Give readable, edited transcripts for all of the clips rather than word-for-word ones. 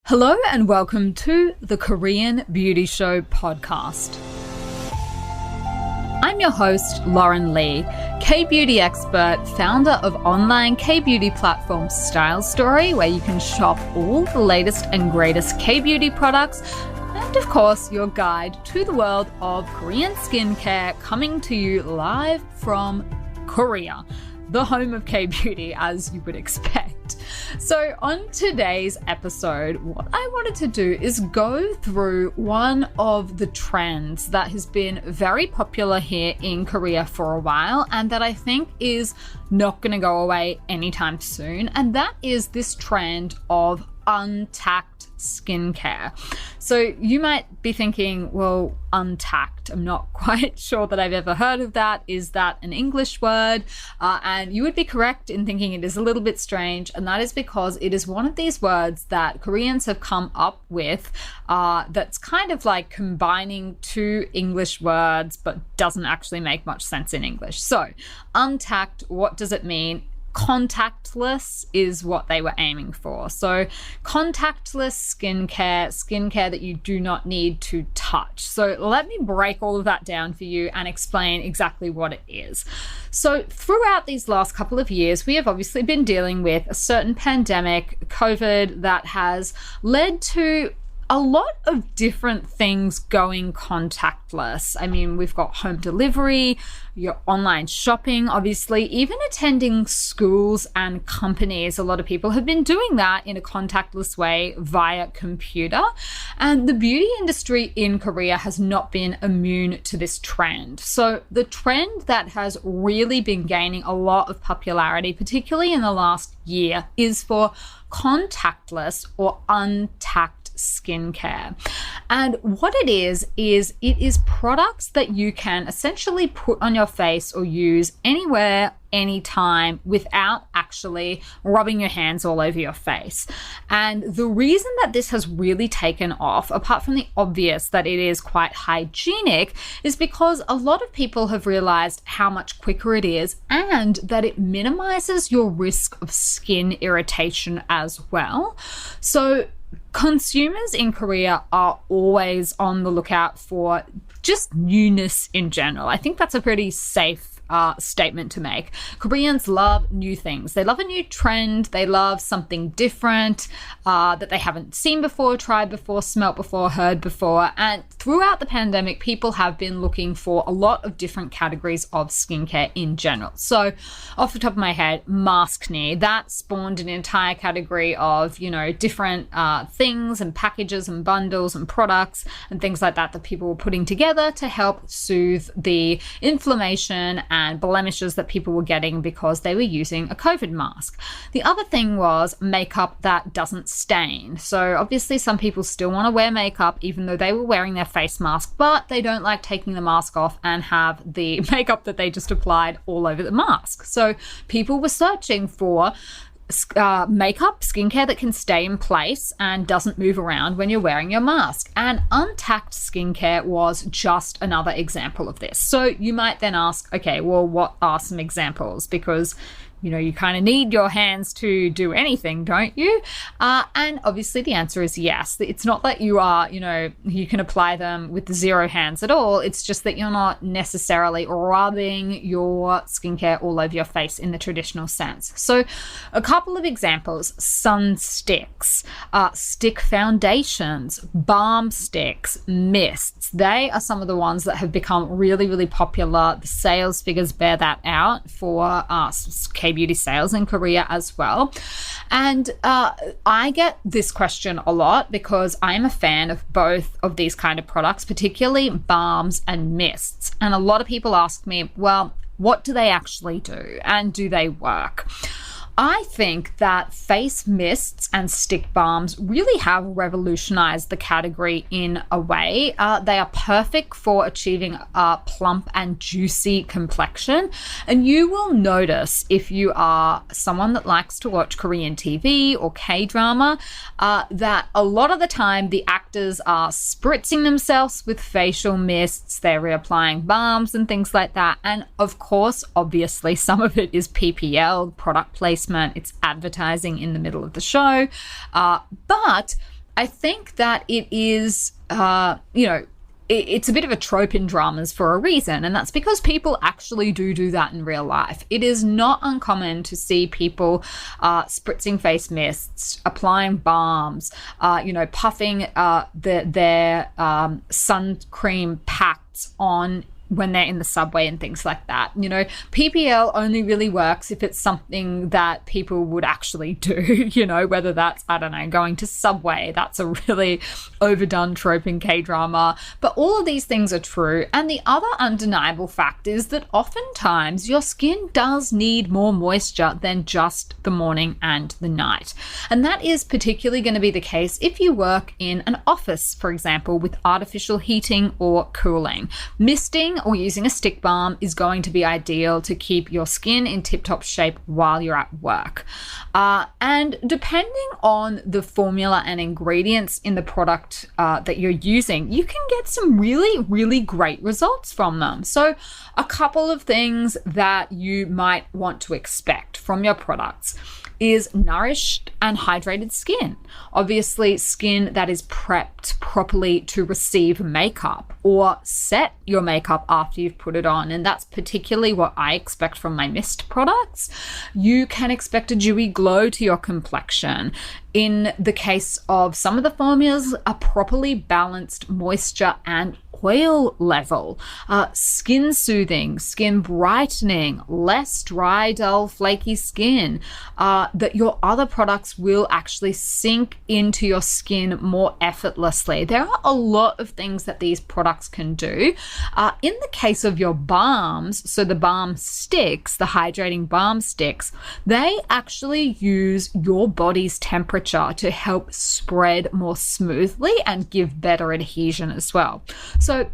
Hello and welcome to the Korean Beauty Show podcast. I'm your host, Lauren Lee, K-beauty expert, founder of online K-beauty platform Style Story, where you can shop all the latest and greatest K-beauty products, and of course, your guide to the world of Korean skincare, coming to you live from Korea, the home of K-beauty, as you would expect. So on today's episode, what I wanted to do is go through one of the trends that has been very popular here in Korea for a while and that I think is not going to go away anytime soon. And that is this trend of Untact skincare. So you might be thinking, well, Untact, I'm not quite sure that I've ever heard of that. Is that an English word? And you would be correct in thinking it is a little bit strange, and that is because it is one of these words that Koreans have come up with that's kind of like combining two English words but doesn't actually make much sense in English. So Untact, what does it mean? Contactless is what they were aiming for. So contactless skincare that you do not need to touch. So let me break all of that down for you and explain exactly what it is. So throughout these last couple of years, we have obviously been dealing with a certain pandemic, COVID, that has led to a lot of different things going contactless. I mean, we've got home delivery, your online shopping, obviously, even attending schools and companies. A lot of people have been doing that in a contactless way via computer. And the beauty industry in Korea has not been immune to this trend. So the trend that has really been gaining a lot of popularity, particularly in the last year, is for contactless or untact skincare. And what it is products that you can essentially put on your face or use anywhere, anytime, without actually rubbing your hands all over your face. And the reason that this has really taken off, apart from the obvious that it is quite hygienic, is because a lot of people have realized how much quicker it is and that it minimizes your risk of skin irritation as well. So consumers in Korea are always on the lookout for just newness in general. I think that's a pretty safe statement to make. Koreans love new things. They love a new trend. They love something different that they haven't seen before, tried before, smelt before, heard before. And throughout the pandemic, people have been looking for a lot of different categories of skincare in general. So off the top of my head, maskne, that spawned an entire category of, different things and packages and bundles and products and things like that people were putting together to help soothe the inflammation and blemishes that people were getting because they were using a COVID mask. The other thing was makeup that doesn't stain. So obviously some people still want to wear makeup even though they were wearing their face mask, but they don't like taking the mask off and have the makeup that they just applied all over the mask. So people were searching for makeup, skincare that can stay in place and doesn't move around when you're wearing your mask. And Untact skincare was just another example of this. So you might then ask, okay, well, what are some examples? Because you kind of need your hands to do anything, don't you? And obviously the answer is yes. It's not that you are, you can apply them with zero hands at all. It's just that you're not necessarily rubbing your skincare all over your face in the traditional sense. So a couple of examples: sun sticks, stick foundations, balm sticks, mists. They are some of the ones that have become really, really popular. The sales figures bear that out for K-beauty sales in Korea as well. And I get this question a lot because I'm a fan of both of these kind of products, particularly balms and mists. And a lot of people ask me, well, what do they actually do and do they work? I think that face mists and stick balms really have revolutionized the category in a way. They are perfect for achieving a plump and juicy complexion. And you will notice, if you are someone that likes to watch Korean TV or K-drama, that a lot of the time the actors are spritzing themselves with facial mists, they're reapplying balms and things like that. And of course, obviously, some of it is PPL, product placement. It's advertising in the middle of the show. But I think that it is, it's a bit of a trope in dramas for a reason, and that's because people actually do that in real life. It is not uncommon to see people spritzing face mists, applying balms, puffing their sun cream packs on when they're in the subway and things like that. PPL only really works if it's something that people would actually do, whether that's, I don't know, going to Subway. That's a really overdone trope in K-drama. But all of these things are true. And the other undeniable fact is that oftentimes your skin does need more moisture than just the morning and the night. And that is particularly going to be the case if you work in an office, for example, with artificial heating or cooling. Misting or using a stick balm is going to be ideal to keep your skin in tip-top shape while you're at work. And depending on the formula and ingredients in the product that you're using, you can get some really, really great results from them. So a couple of things that you might want to expect from your products is nourished and hydrated skin. Obviously, skin that is prepped properly to receive makeup or set your makeup after you've put it on. And that's particularly what I expect from my mist products. You can expect a dewy glow to your complexion. In the case of some of the formulas, a properly balanced moisture and oil level, skin soothing, skin brightening, less dry, dull, flaky skin, that your other products will actually sink into your skin more effortlessly. There are a lot of things that these products can do. In the case of your balms, so the balm sticks, the hydrating balm sticks, they actually use your body's temperature to help spread more smoothly and give better adhesion as well. So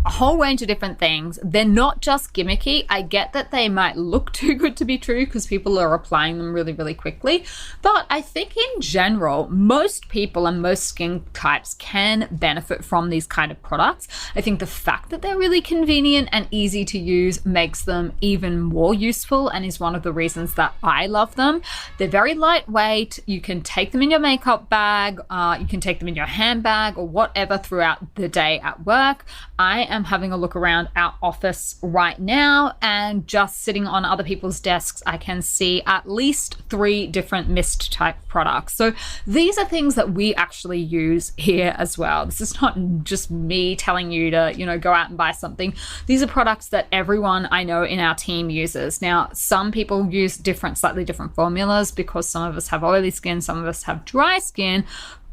a whole range of different things. They're not just gimmicky. I get that they might look too good to be true because people are applying them really, really quickly. But I think in general, most people and most skin types can benefit from these kind of products. I think the fact that they're really convenient and easy to use makes them even more useful and is one of the reasons that I love them. They're very lightweight. You can take them in your makeup bag. You can take them in your handbag or whatever throughout the day at work. I am having a look around our office right now, and just sitting on other people's desks, I can see at least 3 different mist type products. So these are things that we actually use here as well. This is not just me telling you to, go out and buy something. These are products that everyone I know in our team uses. Now, some people use slightly different formulas because some of us have oily skin, some of us have dry skin.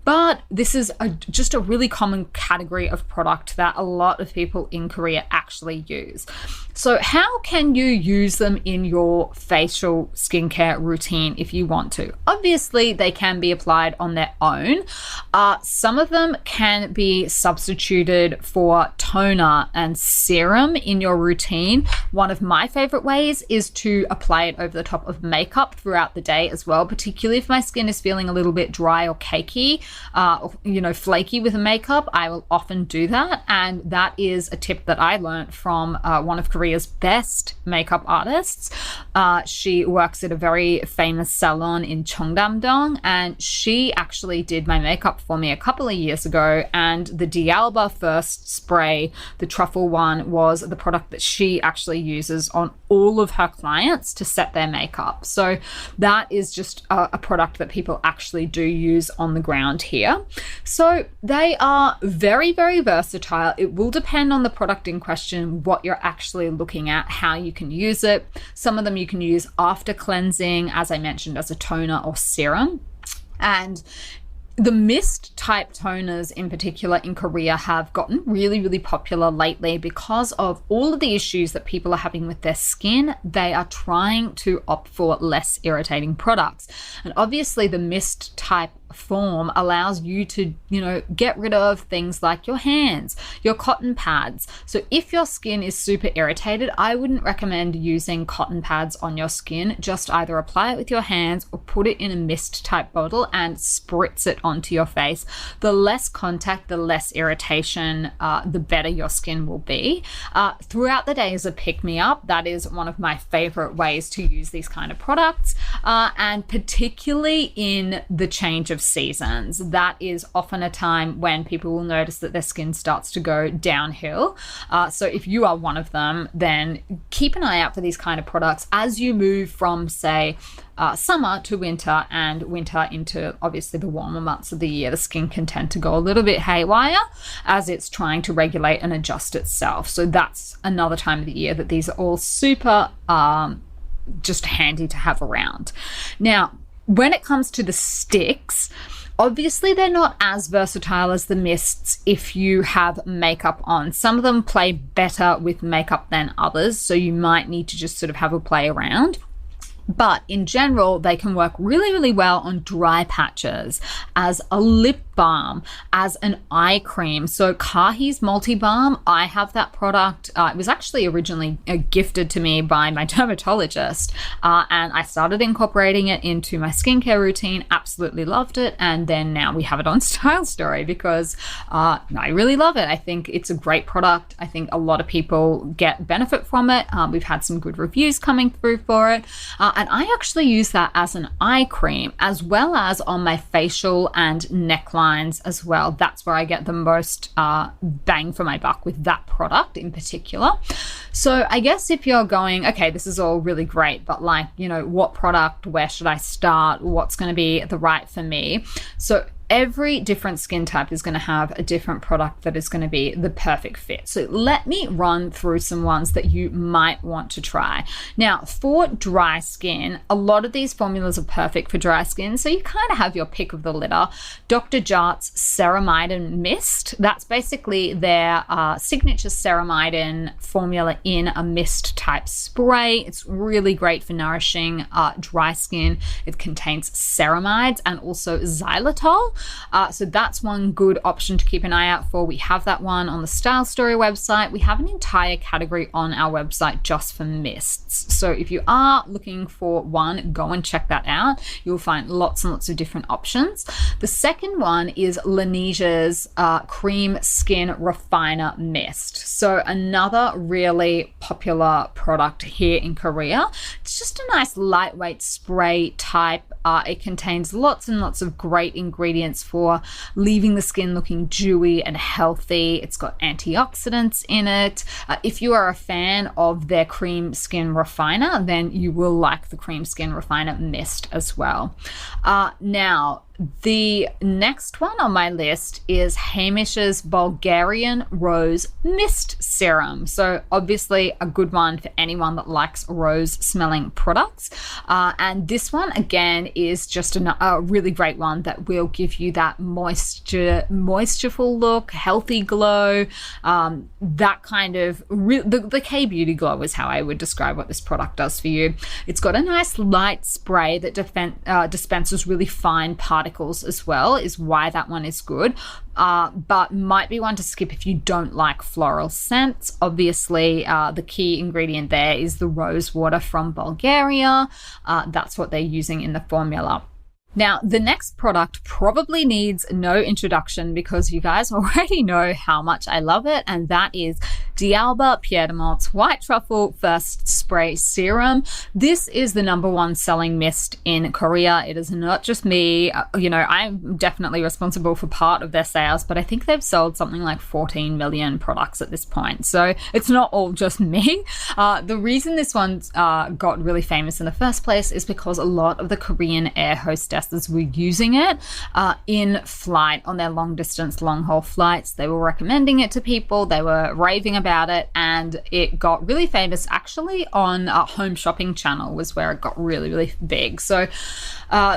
But this is just a really common category of product that a lot of people in Korea actually use. So how can you use them in your facial skincare routine if you want to? Obviously, they can be applied on their own. Some of them can be substituted for toner and serum in your routine. One of my favorite ways is to apply it over the top of makeup throughout the day as well, particularly if my skin is feeling a little bit dry or cakey. Flaky with makeup, I will often do that. And that is a tip that I learned from one of Korea's best makeup artists. She works at a very famous salon in Cheongdam-dong, and she actually did my makeup for me a couple of years ago. And the D'Alba First spray, the truffle one, was the product that she actually uses on all of her clients to set their makeup. So that is just a product that people actually do use on the ground here. So they are very, very versatile. It will depend on the product in question, what you're actually looking at, how you can use it. Some of them you can use after cleansing, as I mentioned, as a toner or serum. And the mist type toners in particular in Korea have gotten really, really popular lately because of all of the issues that people are having with their skin. They are trying to opt for less irritating products. And obviously the mist type form allows you to, get rid of things like your hands, your cotton pads. So if your skin is super irritated, I wouldn't recommend using cotton pads on your skin. Just either apply it with your hands or put it in a mist type bottle and spritz it onto your face. The less contact, the less irritation, the better your skin will be. Throughout the day as a pick-me-up, that is one of my favorite ways to use these kind of products, and particularly in the change of of seasons. That is often a time when people will notice that their skin starts to go downhill. So if you are one of them, then keep an eye out for these kind of products as you move from, say, summer to winter, and winter into obviously the warmer months of the year. The skin can tend to go a little bit haywire as it's trying to regulate and adjust itself. So that's another time of the year that these are all super just handy to have around. Now, when it comes to the sticks, obviously they're not as versatile as the mists if you have makeup on. Some of them play better with makeup than others, so you might need to just sort of have a play around. But in general, they can work really, really well on dry patches, as a lip balm, as an eye cream. So Kahi's Multi Balm, I have that product. It was actually originally gifted to me by my dermatologist, and I started incorporating it into my skincare routine. Absolutely loved it. And then now we have it on Style Story because I really love it. I think it's a great product. I think a lot of people get benefit from it. We've had some good reviews coming through for it. And I actually use that as an eye cream as well as on my facial and necklines as well. That's where I get the most bang for my buck with that product in particular. So I guess if you're going, okay, this is all really great, but like, you know, what product, where should I start? What's going to be the right for me? So every different skin type is going to have a different product that is going to be the perfect fit. So let me run through some ones that you might want to try. Now, for dry skin, a lot of these formulas are perfect for dry skin, so you kind of have your pick of the litter. Dr. Jart's Ceramidin Mist, that's basically their signature ceramidin formula in a mist type spray. It's really great for nourishing dry skin. It contains ceramides and also xylitol. So that's one good option to keep an eye out for. We have that one on the Style Story website. We have an entire category on our website just for mists. So if you are looking for one, go and check that out. You'll find lots and lots of different options. The second one is Laneija's Cream Skin Refiner Mist. So another really popular product here in Korea. It's just a nice lightweight spray type. It contains lots and lots of great ingredients for leaving the skin looking dewy and healthy. It's got antioxidants in it. If you are a fan of their Cream Skin Refiner, then you will like the Cream Skin Refiner Mist as well. Now, the next one on my list is Hamish's Bulgarian Rose Mist Serum. So obviously a good one for anyone that likes rose smelling products. And this one again is just a really great one that will give you that moistureful look, healthy glow, that kind of the K-Beauty glow is how I would describe what this product does for you. It's got a nice light spray that dispenses really fine particles as well, is why that one is good, but might be one to skip if you don't like floral scents. Obviously, the key ingredient there is the rose water from Bulgaria. That's what they're using in the formula. Now, the next product probably needs no introduction because you guys already know how much I love it, and that is D'Alba Piedemont's White Truffle First Spray Serum. This is the #1 selling mist in Korea. It is not just me. I'm definitely responsible for part of their sales, but I think they've sold something like 14 million products at this point. So it's not all just me. The reason this one's got really famous in the first place is because a lot of the Korean air hostesses were using it in flight on their long distance, long haul flights. They were recommending it to people. They were raving about it, and it got really famous actually on Home Shopping Channel was where it got really, really big. So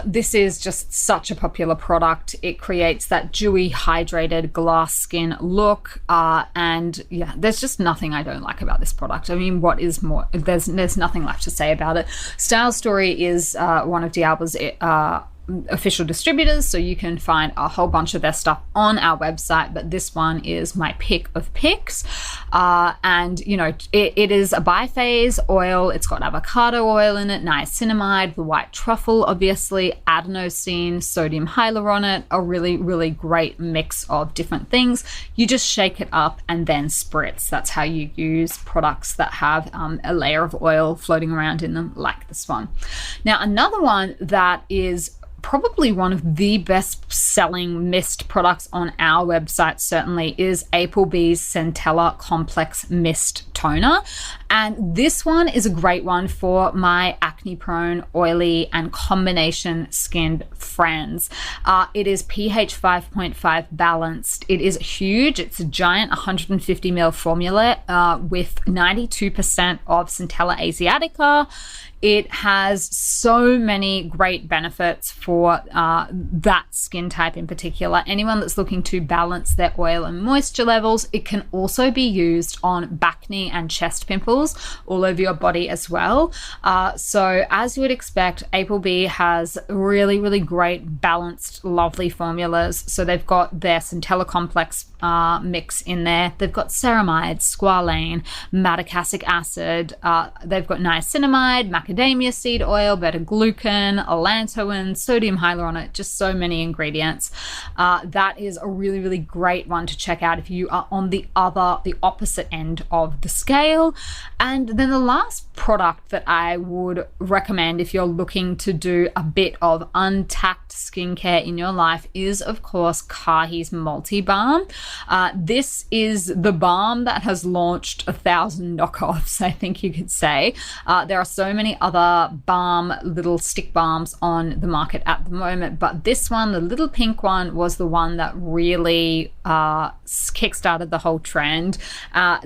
this is just such a popular product. It creates that dewy, hydrated glass skin look, and yeah, there's just nothing I don't like about this product. I mean, what is more? There's nothing left to say about it. Style Story is one of D'Alba's official distributors, so you can find a whole bunch of their stuff on our website, but this one is my pick of picks. And it is a biphase oil. It's got avocado oil in it, niacinamide, the white truffle, obviously, adenosine, sodium hyaluronate, a really, really great mix of different things. You just shake it up and then spritz. That's how you use products that have a layer of oil floating around in them like this one. Now, another one that is probably one of the best selling mist products on our website certainly is Applebee's Centella Complex Mist Toner. And this one is a great one for my acne prone, oily, and combination skinned friends. It is pH 5.5 balanced. It is huge. It's a giant 150 ml formula with 92% of Centella asiatica. It has so many great benefits for that skin type in particular. Anyone that's looking to balance their oil and moisture levels. It can also be used on back, knee, and chest pimples all over your body as well. So as you would expect, Applebee has really, really great, balanced, lovely formulas. So they've got their Centella Complex mix in there. They've got ceramide, squalane, madecassic acid. They've got niacinamide, macadamia seed oil, beta-glucan, allantoin, sodium hyaluronate, just so many ingredients. That is a really, really great one to check out if you are on the opposite end of the scale. And then the last product that I would recommend if you're looking to do a bit of Untact skincare in your life is, of course, Kahi's Multi Balm. This is the balm that has launched 1,000 knockoffs, I think you could say. There are so many other little stick balms on the market at the moment, but this one, the little pink one, was the one that really kickstarted the whole trend.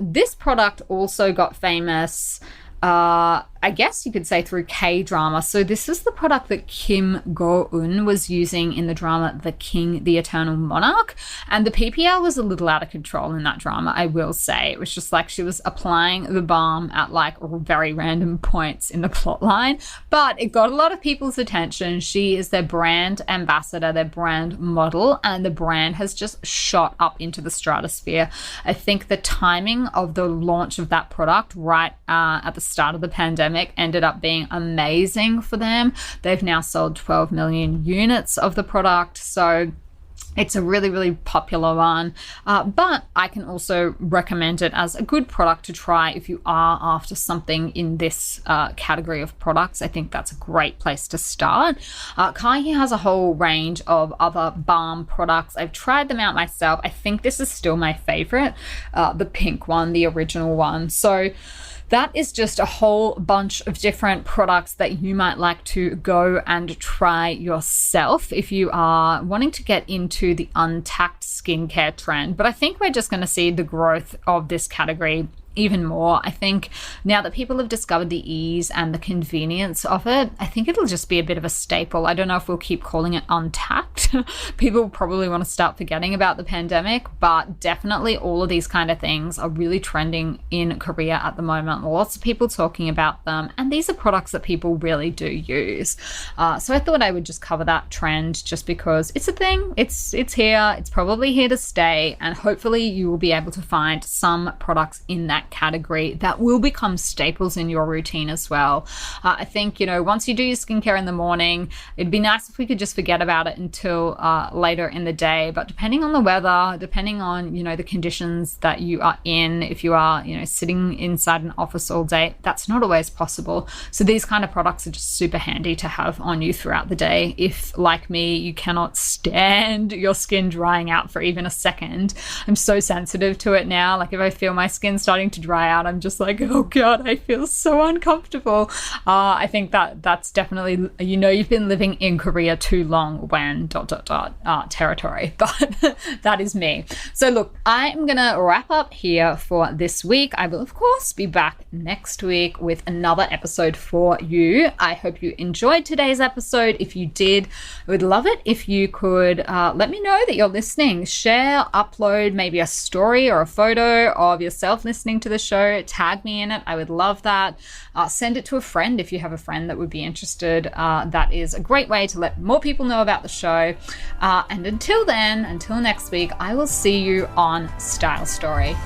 This product also got famous, I guess you could say, through K-drama. So this is the product that Kim Go-eun was using in the drama The King, the Eternal Monarch. And the PPL was a little out of control in that drama, I will say. It was just like she was applying the balm at like very random points in the plot line. But it got a lot of people's attention. She is their brand ambassador, their brand model, and the brand has just shot up into the stratosphere. I think the timing of the launch of that product right at the start of the pandemic ended up being amazing for them. They've now sold 12 million units of the product, so it's a really, really popular one, but I can also recommend it as a good product to try if you are after something in this category of products. I think that's a great place to start. Kahi has a whole range of other balm products. I've tried them out myself. I think this is still my favorite, the pink one, the original one. So that is just a whole bunch of different products that you might like to go and try yourself if you are wanting to get into the Untact skincare trend. But I think we're just going to see the growth of this category even more. I think now that people have discovered the ease and the convenience of it, I think it'll just be a bit of a staple. I don't know if we'll keep calling it Untact. People probably want to start forgetting about the pandemic, but definitely all of these kind of things are really trending in Korea at the moment. Lots of people talking about them, and these are products that people really do use. So I thought I would just cover that trend just because it's a thing. It's here. It's probably here to stay, and hopefully you will be able to find some products in that category that will become staples in your routine as well. I think, once you do your skincare in the morning, it'd be nice if we could just forget about it until later in the day. But depending on the weather, depending on, the conditions that you are in, if you are, sitting inside an office all day, that's not always possible. So these kind of products are just super handy to have on you throughout the day. If, like me, you cannot stand your skin drying out for even a second. I'm so sensitive to it now. Like if I feel my skin starting to dry out, I'm just like, oh god, I feel so uncomfortable. I think that's definitely, you've been living in Korea too long when ... territory, but that is me. So look, I'm gonna wrap up here for this week. I will of course be back next week with another episode for you. I hope you enjoyed today's episode. If you did, I would love it if you could let me know that you're listening. Share, upload maybe a story or a photo of yourself listening to the show, tag me in it. I would love that. Send it to a friend if you have a friend that would be interested. That is a great way to let more people know about the show. And until next week, I will see you on Style Story.